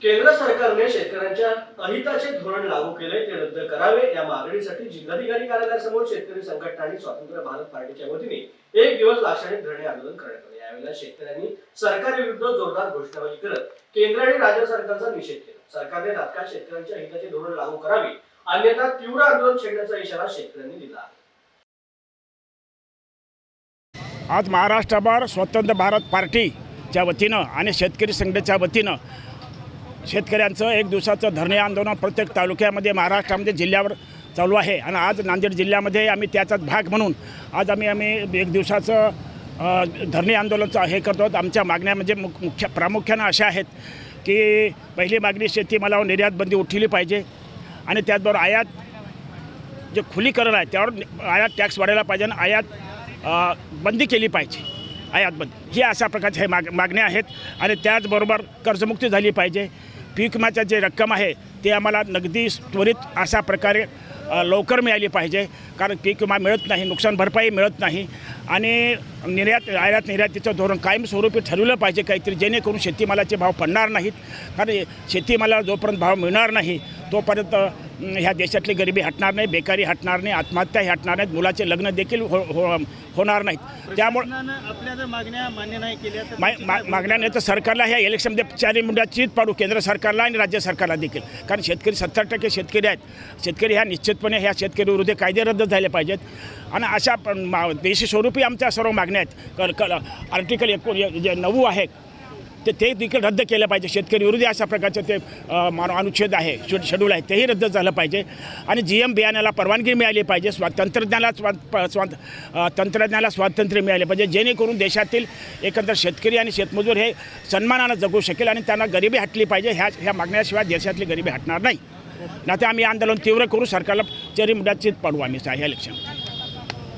केंद्र सरकारने शेतकऱ्यांच्या अहिताचे धोरण लागू केले ते रद्द करावे या मागणीसाठी जिल्हाधिकारी कार्यालयासमोर शेतकरी संघटना आणि स्वतंत्र भारत पार्टीच्या वतीने एक दिवस लाक्षणिक धरणे आंदोलन करण्यात आले। यावेळेला शेतकऱ्यांनी सरकारविरुद्ध जोरदार घोषणाबाजी करत केंद्र आणि राज्य सरकारचा निषेध केला। सरकारने तात्काळ शेतकऱ्यांच्या हिताचे धोरण लागू करावे, अन्यथा तीव्र आंदोलन छेडण्याचा इशारा शेतकऱ्यांनी दिला आहे। आज महाराष्ट्रभर स्वतंत्र भारत पार्टीच्या वतीनं आणि शेतकरी संघटनेच्या वतीनं शेतकऱ्यांचं एक दिवसाचं धरणे आंदोलन प्रत्येक तालुक्यामध्ये महाराष्ट्रामध्ये जिल्ह्यावर चालू आहे। आणि आज नांदेड जिल्ह्यामध्ये आम्ही त्याचाच भाग म्हणून आज आम्ही एक दिवसाचं धरणे आंदोलनाचं हे करतो। आमच्या मागण्या म्हणजे प्रामुख्यानं अशा आहेत की पहिली मागणी शेतीमालावर निर्यात बंदी उठवली पाहिजे आणि त्याचबरोबर आयात जे खुलीकरण आहे त्यावर आयात टॅक्स वाढायला पाहिजे आणि आयात बंदी केली पाहिजे, आयात बंदी ही अशा प्रकारच्या मागण्या आहेत। आणि त्याचबरोबर कर्जमुक्ती झाली पाहिजे। पीक विम्याची जे रक्कम आहे ते आम्हाला नगदी त्वरित अशा प्रकारे लवकर मिळाली पाहिजे, कारण पीक विमा मिळत नाही, नुकसान भरपाई मिळत नाही। आणि आयात निर्यातीचं धोरण कायमस्वरूपी ठरवलं पाहिजे काहीतरी, जेणेकरून शेतीमालाचे भाव पडणार नाहीत। कारण शेतीमालाला जोपर्यंत भाव मिळणार नाही तोपर्यंत ह्या देशातली गरिबी हटणार नाही, बेकारी हटणार नाही, आत्महत्याही हटणार नाहीत, मुलाचे लग्न देखील होणार नाहीत। त्यामुळे आपल्या जर मागण्या मान्य नाही केल्या तर मागण्या नाही तर सरकारला ह्या इलेक्शनमध्ये चारी मुंड्या चीत पाडू, केंद्र सरकारला आणि राज्य सरकारला देखील। कारण शेतकरी 70% शेतकरी आहेत। शेतकरी ह्या निश्चितपणे ह्या शेतकरी विरोधी कायदे रद्द झाले पाहिजेत आणि अशा देशी स्वरूपी आमच्या सर्व मागण्या आहेत। आर्टिकल 9 आहे ते देखील रद्द केलं पाहिजे। शेतकरी विरोधी अशा प्रकारचं ते अनुच्छेद आहे, शेड्यूल आहे, तेही रद्द झालं पाहिजे। आणि GM बियाण्याला परवानगी मिळाली पाहिजे, तंत्रज्ञानाला स्वातंत्र्य मिळाले पाहिजे, जेणेकरून देशातील एकंदर शेतकरी आणि शेतमजूर हे सन्मानानं जगू शकेल आणि त्यांना गरिबी हटली पाहिजे। ह्या मागण्याशिवाय देशातली गरिबी हटणार नाही। नाहीतर आम्ही आंदोलन तीव्र करू, सरकारला चरी मुंड्यात चीत पाडू आम्ही ह्या इलेक्शन।